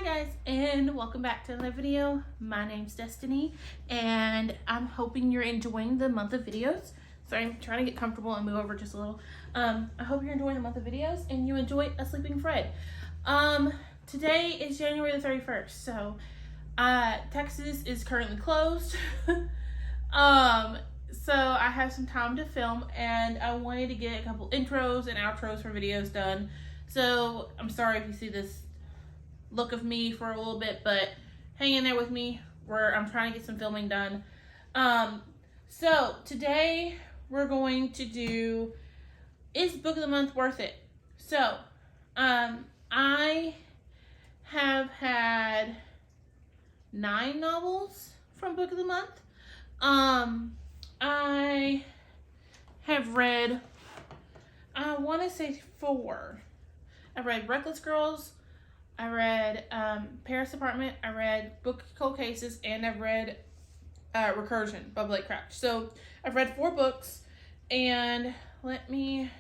Hi guys, and welcome back to another video. My name's Destiny, and I'm hoping you're enjoying the month of videos. So I'm trying to get comfortable and move over just a little. I hope you're enjoying the month of videos and you enjoy A Sleeping Fred. Today is January the 31st, so Texas is currently closed. So I have some time to film, and I wanted to get a couple intros and outros for videos done. So I'm sorry if you see this look of me for a little bit, but hang in there with me where I'm trying to get some filming done. So today we're going to do, is Book of the Month worth it? So I have had 9 novels from Book of the Month. I have read, I want to say 4. I read Reckless Girls, I read Paris Apartment, I read Book Cold Cases, and I've read Recursion by Blake Crouch. So I've read 4 books, and let me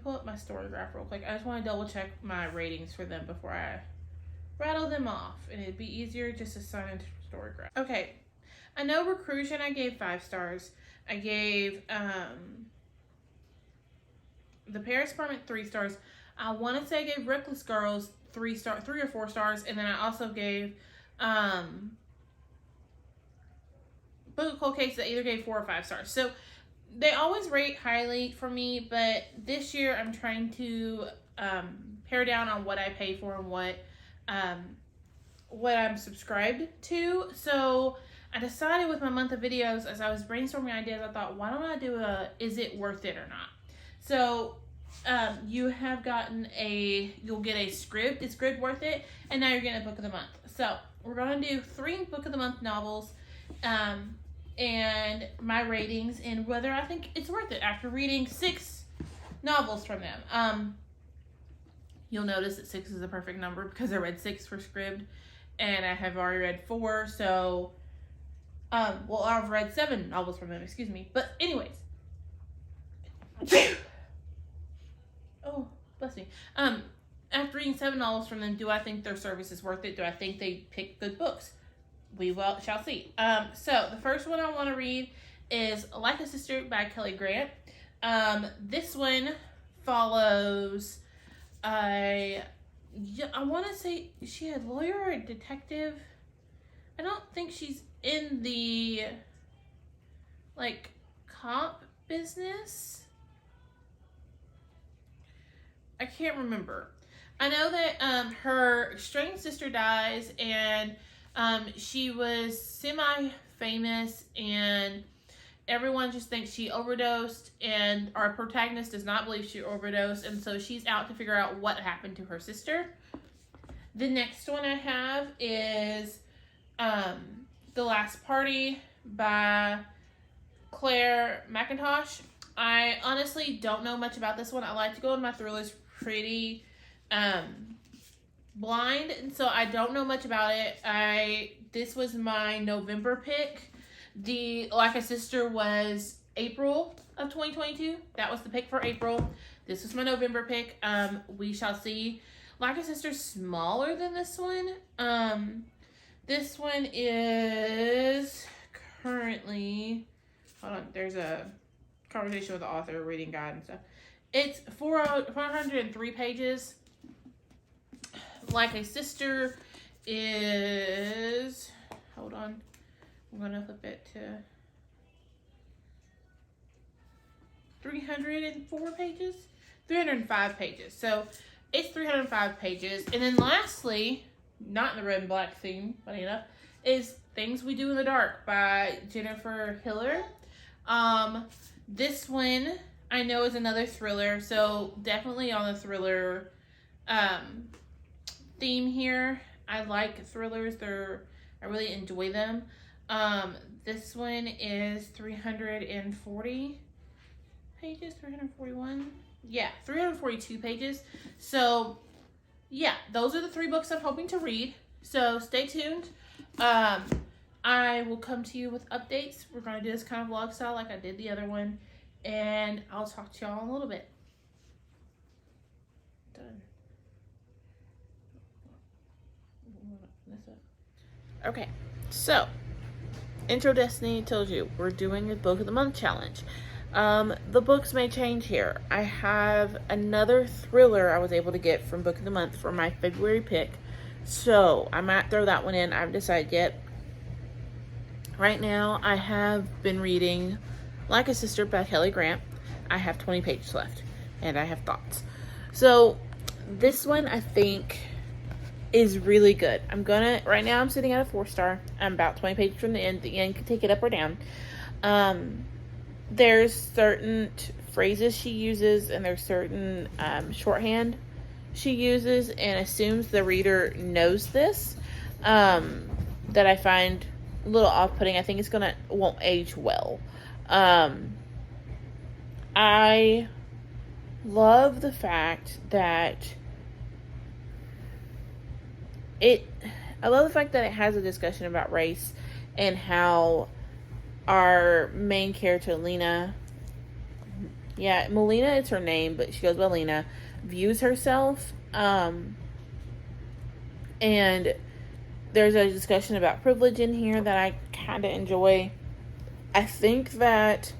pull up my story graph real quick. I just want to double check my ratings for them before I rattle them off, and it'd be easier just to sign into story graph. Okay, I know Recursion I gave 5 stars. I gave the Paris Apartment 3 stars. I want to say I gave Reckless Girls 3 or 4 stars, and then I also gave Book of Cold Cases. I either gave 4 or 5 stars. So they always rate highly for me, but this year I'm trying to pare down on what I pay for and what I'm subscribed to. So I decided with my month of videos, as I was brainstorming ideas, I thought, why don't I do a is it worth it or not? So you have gotten you'll get a script. Is script worth it? And now you're getting a Book of the Month. So we're going to do 3 Book of the Month novels and my ratings and whether I think it's worth it after reading 6 novels from them. You'll notice that 6 is a perfect number because I read 6 for Scribd and I have already read 4. So, well, I've read 7 novels from them, excuse me. But anyways. Oh, bless me. After reading 7 novels from them, do I think their service is worth it? Do I think they pick good books? We shall see. So the first one I want to read is Like a Sister by Kelly Grant. This one follows I want to say, is she a lawyer or a detective? I don't think she's in the cop business. I can't remember. I know that her estranged sister dies, and she was semi-famous, and everyone just thinks she overdosed, and our protagonist does not believe she overdosed, and so she's out to figure out what happened to her sister. The next one I have is The Last Party by Claire McIntosh. I honestly don't know much about this one. I like to go in my thrillers pretty blind, and so I don't know much about it. This was my November pick. The Like a Sister was April of 2022. That was the pick for April. This was my November pick. We shall see. Like a Sister's smaller than this one. This one is currently, hold on, there's a conversation with the author, reading guide and stuff. It's 403 pages. Like a Sister is, hold on, I'm going to flip it to 304 pages, 305 pages. So it's 305 pages. And then lastly, not in the red and black theme, funny enough, is Things We Do in the Dark by Jennifer Hiller. This one I know is another thriller, so definitely on the thriller theme here. I like thrillers. I really enjoy them. This one is 340 pages, 341. Yeah, 342 pages. So yeah, those are the 3 books I'm hoping to read. So stay tuned. I will come to you with updates. We're going to do this kind of vlog style like I did the other one. And I'll talk to y'all in a little bit. Done. Okay, so Intro Destiny told you we're doing a Book of the Month challenge. The books may change here. I have another thriller I was able to get from Book of the Month for my February pick, so I might throw that one in. I haven't decided yet. Right now, I have been reading Like a Sister by Kelly Grant. I have 20 pages left, and I have thoughts. So, this one I think is really good. Right now I'm sitting at a 4-star. I'm about 20 pages from the end. The end could take it up or down. There's certain phrases she uses, and there's certain shorthand she uses and assumes the reader knows this, that I find a little off-putting. I think won't age well. I love the fact that it has a discussion about race and how our main character, Lena, Melina is her name, but she goes by Lena, views herself. And there's a discussion about privilege in here that I kind of enjoy. I think that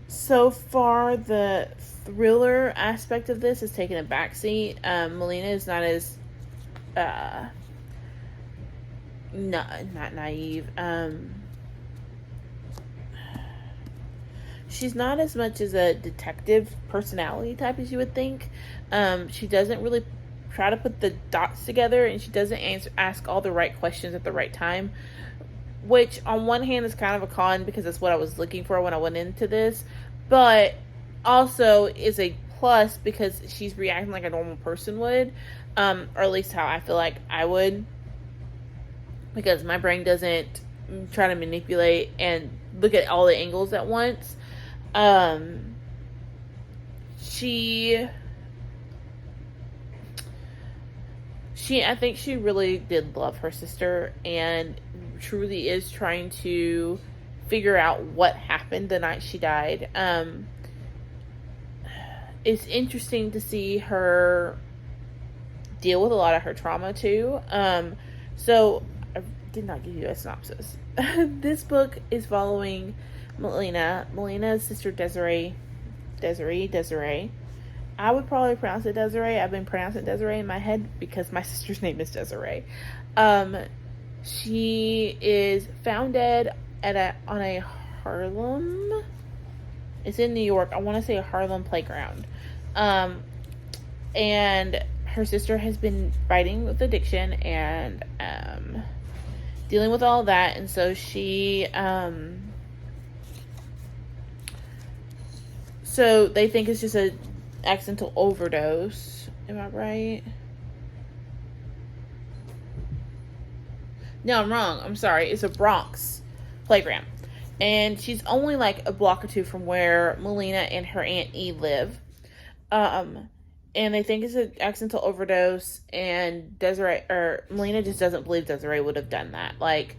so far the thriller aspect of this has taken a backseat. Melina is not as not naive. She's not as much as a detective personality type as you would think. She doesn't really try to put the dots together, and she doesn't ask all the right questions at the right time, which on one hand is kind of a con because that's what I was looking for when I went into this, but also is a plus because she's reacting like a normal person would, or at least how I feel like I would, because my brain doesn't try to manipulate and look at all the angles at once. I think she really did love her sister and truly is trying to figure out what happened the night she died. It's interesting to see her deal with a lot of her trauma too. So I did not give you a synopsis. This book is following Melina's sister Desiree. I would probably pronounce it Desiree. I've been pronouncing Desiree in my head because my sister's name is Desiree. She is found dead on a Harlem. It's in New York. I want to say a Harlem playground. And her sister has been fighting with addiction and dealing with all that, and so she so they think it's just a accidental overdose. Am I right? No, I'm wrong. I'm sorry. It's a Bronx playground. And she's only like a block or two from where Melina and her Aunt E live. And they think it's an accidental overdose, and Melina just doesn't believe Desiree would have done that. Like,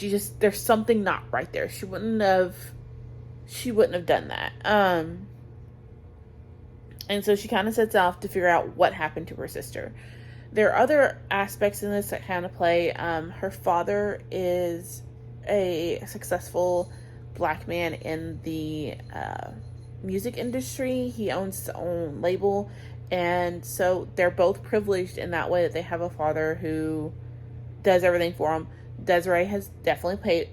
there's something not right there. She wouldn't have done that. And so she kind of sets off to figure out what happened to her sister. There are other aspects in this that kind of play. Her father is a successful black man in the music industry. He owns his own label, and so they're both privileged in that way that they have a father who does everything for them. Desiree has definitely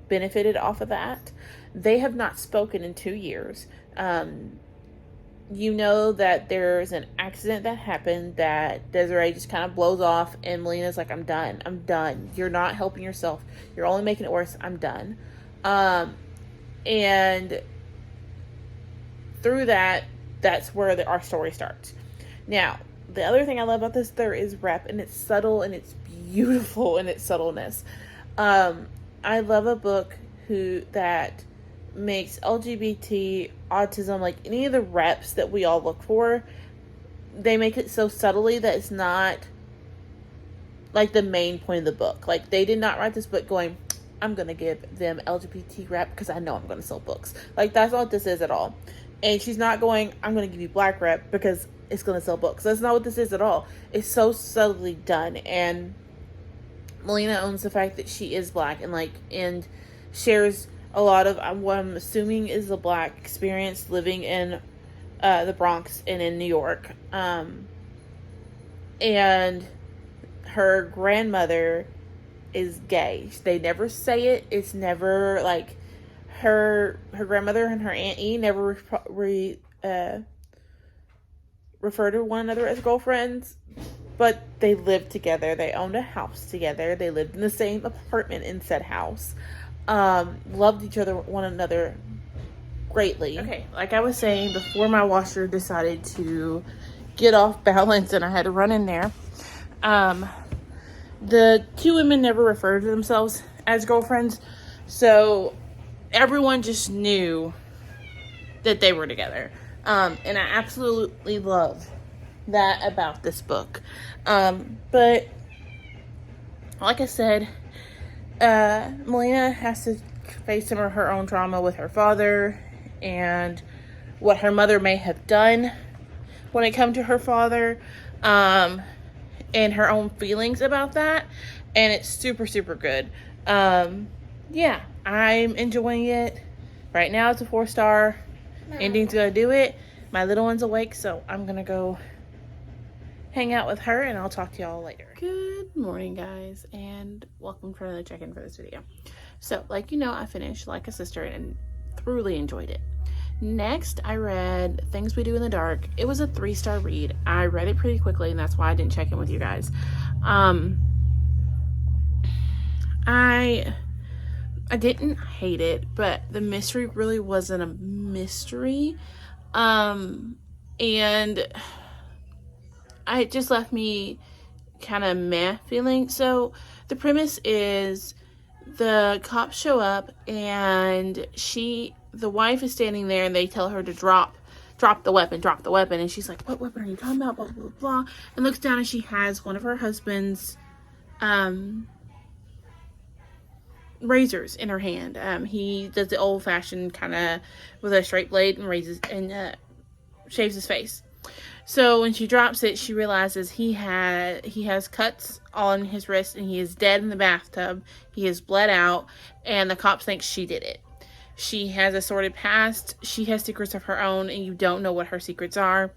benefited off of that. They have not spoken in 2 years. You know that there's an accident that happened that Desiree just kind of blows off, and Melina's like, I'm done. You're not helping yourself. You're only making it worse. I'm done. And through that's where our story starts. Now, the other thing I love about this, there is rep, and it's subtle, and it's beautiful in its subtleness. I love a book that makes LGBT, autism, like any of the reps that we all look for, they make it so subtly that it's not like the main point of the book. Like, they did not write this book going, I'm going to give them LGBT rep because I know I'm going to sell books. Like, that's not what this is at all. And she's not going, I'm going to give you black rep because it's going to sell books. That's not what this is at all. It's so subtly done. And Melina owns the fact that she is black and shares a lot of what I'm assuming is the black experience living in the Bronx and in New York. And her grandmother is gay. They never say it. It's never like her grandmother and her Aunt E never refer to one another as girlfriends, but they lived together. They owned a house together. They lived in the same apartment in said house. Loved each other, one another greatly. Okay, like I was saying before, my washer decided to get off balance and I had to run in there. The two women never referred to themselves as girlfriends, so everyone just knew that they were together. And I absolutely love that about this book. But like I said, Melina has to face some of her own trauma with her father and what her mother may have done when it comes to her father, and her own feelings about that. And it's super, super good. Yeah, I'm enjoying it. Right now it's a 4-star. Ending's gonna do it. My little one's awake, so I'm gonna go hang out with her, and I'll talk to y'all later. Good morning, guys, and welcome for another check-in for this video. So, like you know, I finished Like a Sister and thoroughly enjoyed it. Next, I read Things We Do in the Dark. It was a 3-star read. I read it pretty quickly, and that's why I didn't check in with you guys. I didn't hate it, but the mystery really wasn't a mystery. And it just left me kind of meh feeling. So the premise is the cops show up and the wife is standing there and they tell her to drop the weapon. And she's like, what weapon are you talking about? Blah, blah, blah, blah. And looks down and she has one of her husband's, razors in her hand. He does the old-fashioned kind of with a straight blade and shaves his face. So when she drops it, she realizes he has cuts on his wrist and he is dead in the bathtub. He is bled out, and the cops think she did it. She has a sordid past. She has secrets of her own, and you don't know what her secrets are.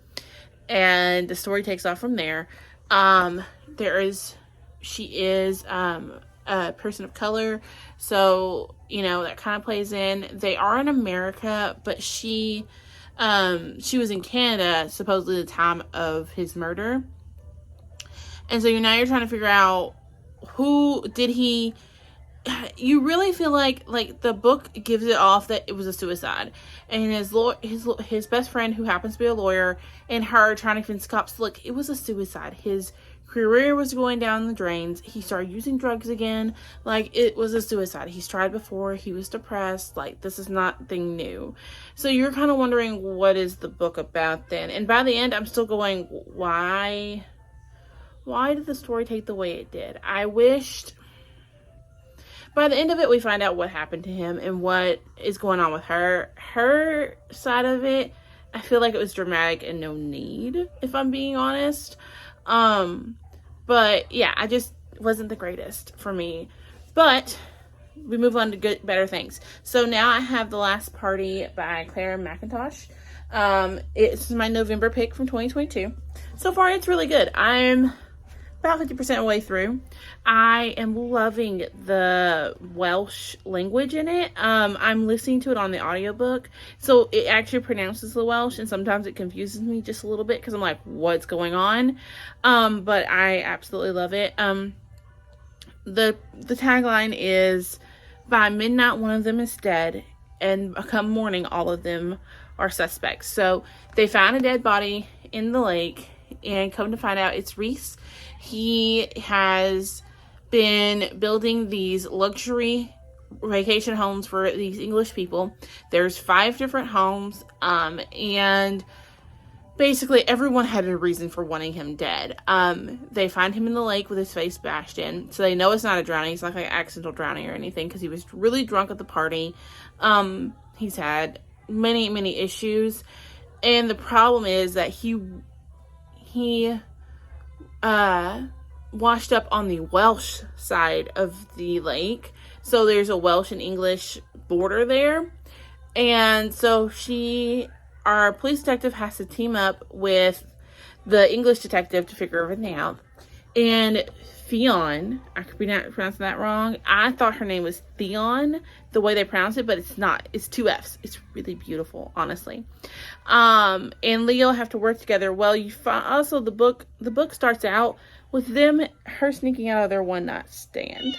And the story takes off from there. She is a person of color, so that kind of plays in. They are in America, but she was in Canada supposedly at the time of his murder, and so now you're trying to figure out who did he. You really feel like the book gives it off that it was a suicide, and his best friend, who happens to be a lawyer, and her trying to convince cops, look, it was a suicide. His career was going down the drains. He started using drugs again. It was a suicide. He's tried before. He was depressed. This is nothing new. So you're kind of wondering, what is the book about then? And by the end, I'm still going, why did the story take the way it did? I wished by the end of it, we find out what happened to him and what is going on with her. Her side of it, I feel like it was dramatic and no need, if I'm being honest. But yeah, I just wasn't the greatest for me. But we move on to better things. So now I have The Last Party by Clara McIntosh. It's my November pick from 2022. So far, it's really good. I'm about 50% away through. I am loving the Welsh language in it. I'm listening to it on the audiobook, so it actually pronounces the Welsh, and sometimes it confuses me just a little bit because I'm like, what's going on? But I absolutely love it. The tagline is, by midnight one of them is dead, and come morning all of them are suspects. So they found a dead body in the lake, and come to find out it's Reese. He has been building these luxury vacation homes for these English people. There's 5 different homes, and basically everyone had a reason for wanting him dead. They find him in the lake with his face bashed in, so they know it's not a drowning. It's not like an accidental drowning or anything, because he was really drunk at the party. He's had many issues, and the problem is that he he washed up on the Welsh side of the lake. So there's a Welsh and English border there. And so our police detective has to team up with the English detective to figure everything out. And Fionn, I could be not pronouncing that wrong. I thought her name was Theon, the way they pronounce it, but it's not. It's 2 F's. It's really beautiful, honestly. And Leo have to work together. Well, also the book starts out with her sneaking out of their one night stand.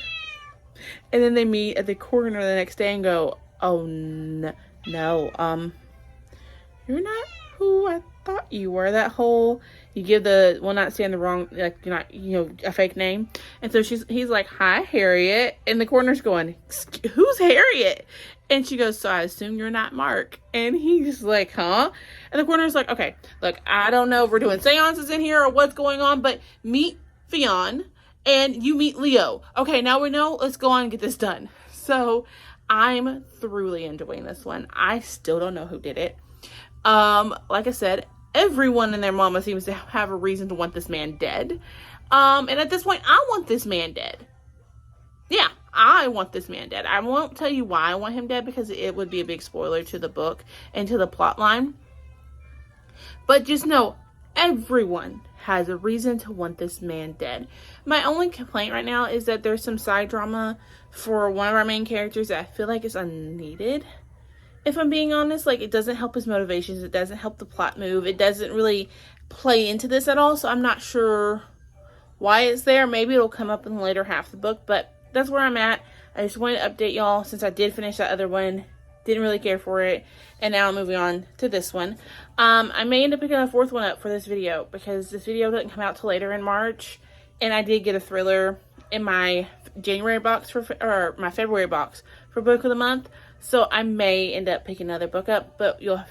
And then they meet at the corner the next day and go, "Oh no, you're not who I thought you were." That whole, you give the one night stand the wrong, like, you're not, a fake name. And so he's like, "Hi, Harriet." And the coroner's going, "Who's Harriet?" And she goes, "So I assume you're not Mark." And he's like, "Huh?" And the coroner's like, "Okay, look, I don't know if we're doing seances in here or what's going on, but meet Fionn and you meet Leo. Okay, now we know, let's go on and get this done." So I'm thoroughly enjoying this one. I still don't know who did it. Like I said, everyone and their mama seems to have a reason to want this man dead. And at this point, I want this man dead. Yeah, I want this man dead. I won't tell you why I want him dead, because it would be a big spoiler to the book and to the plot line. But just know, everyone has a reason to want this man dead. My only complaint right now is that there's some side drama for one of our main characters that I feel like is unneeded. If I'm being honest, like, it doesn't help his motivations. It doesn't help the plot move. It doesn't really play into this at all. So I'm not sure why it's there. Maybe it'll come up in the later half of the book, but that's where I'm at. I just wanted to update y'all since I did finish that other one. Didn't really care for it. And now I'm moving on to this one. I may end up picking a 4th one up for this video, because this video doesn't come out till later in March. And I did get a thriller in my January box or my February box for book of the month. So I may end up picking another book up, but you'll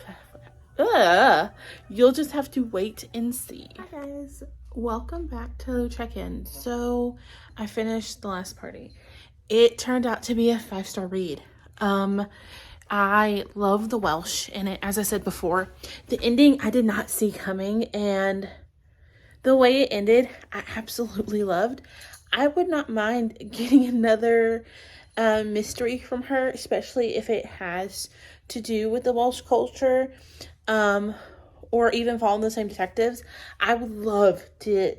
just have to wait and see. Hi guys, welcome back to check-in. So I finished The Last Party. It turned out to be a 5-star read. I love the Welsh in it. As I said before, the ending I did not see coming, and the way it ended, I absolutely loved. I would not mind getting another mystery from her, especially if it has to do with the Welsh culture, or even following the same detectives. I would love to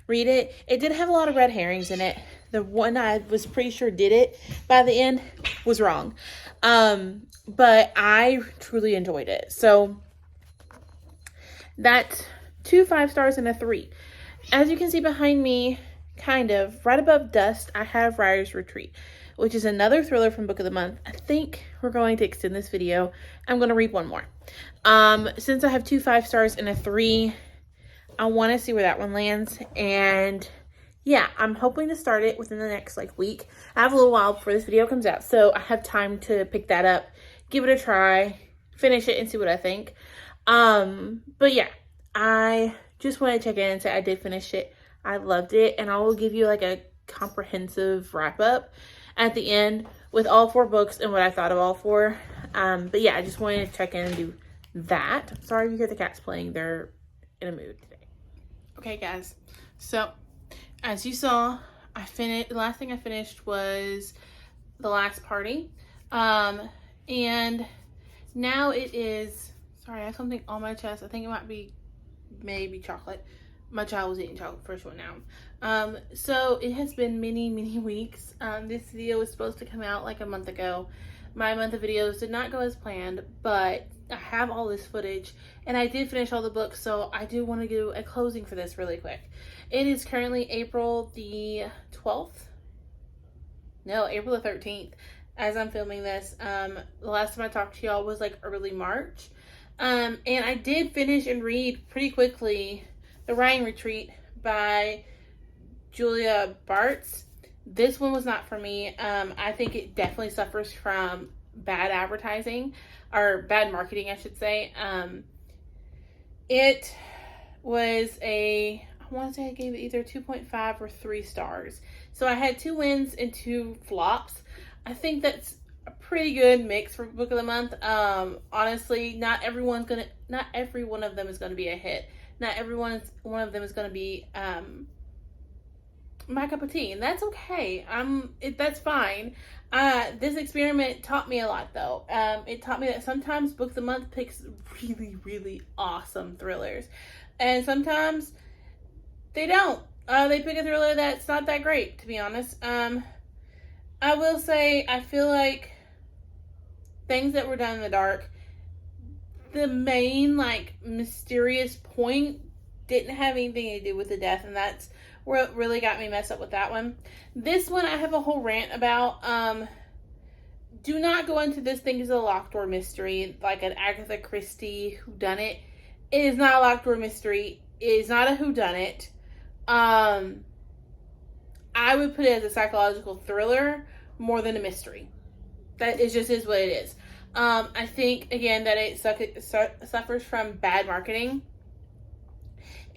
read it. It did have a lot of red herrings in it. The one I was pretty sure did it by the end was wrong. But I truly enjoyed it. So that's 2 5 stars and a 3. As you can see behind me, kind of right above Dust, I have Ryder's Retreat, which is another thriller from Book of the Month. I think we're going to extend this video. I'm going to read one more. Since I have 2 5 stars and a 3, I want to see where that one lands. And yeah, I'm hoping to start it within the next week. I have a little while before this video comes out, so I have time to pick that up, give it a try, finish it, and see what I think. But yeah, I just want to check in and say I did finish it. I loved it, and I will give you a comprehensive wrap up at the end with all 4 books and what I thought of all 4. But yeah, I just wanted to check in and do that. Sorry if you hear the cats playing. They're in a mood today. Okay, guys. So as you saw, the last thing I finished was The Last Party. And now it is, sorry, I have something on my chest. I think it might be maybe chocolate. My child was eating chocolate first one now. So it has been many weeks. This video was supposed to come out a month ago. My month of videos did not go as planned, but I have all this footage and I did finish all the books, so I do want to do a closing for this really quick. It is currently April the 12th. No, April the 13th as I'm filming this. The last time I talked to y'all was early March. And I did finish and read pretty quickly The Writing Retreat by Julia Bartz. This one was not for me. I think it definitely suffers from bad advertising, or bad marketing, I should say. It was I want to say I gave it either 2.5 or 3 stars. So I had 2 wins and 2 flops. I think that's a pretty good mix for book of the month. Honestly, not every one of them is gonna be a hit. Not one of them is gonna be my cup of tea, and that's okay. That's fine. This experiment taught me a lot, though. It taught me that sometimes Book of the Month picks really, really awesome thrillers, and sometimes they don't. They pick a thriller that's not that great, to be honest. I will say, I feel like Things That Were Done in the Dark, the main, like, mysterious point didn't have anything to do with the death, and that's what really got me messed up with that one. This one I have a whole rant about. Do not go into this thing as a locked door mystery, like an Agatha Christie whodunit. It is not a locked door mystery. It is not a whodunit. I would put it as a psychological thriller more than a mystery. That is just what it is. I think, again, that it suffers from bad marketing.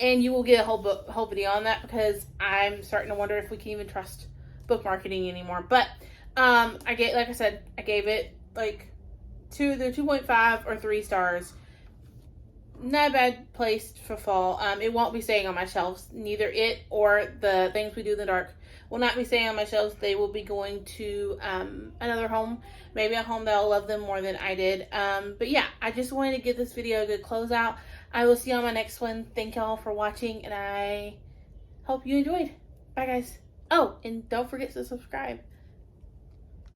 And you will get a whole video on that, because I'm starting to wonder if we can even trust book marketing anymore. But I gave it like 2.5 or 3 stars. Not a bad place for fall. It won't be staying on my shelves. Neither it or the Things We Do in the Dark will not be staying on my shelves. They will be going to another home. Maybe a home that will love them more than I did. But yeah, I just wanted to give this video a good closeout. I will see you on my next one. Thank y'all for watching, and I hope you enjoyed. Bye, guys. Oh, and don't forget to subscribe.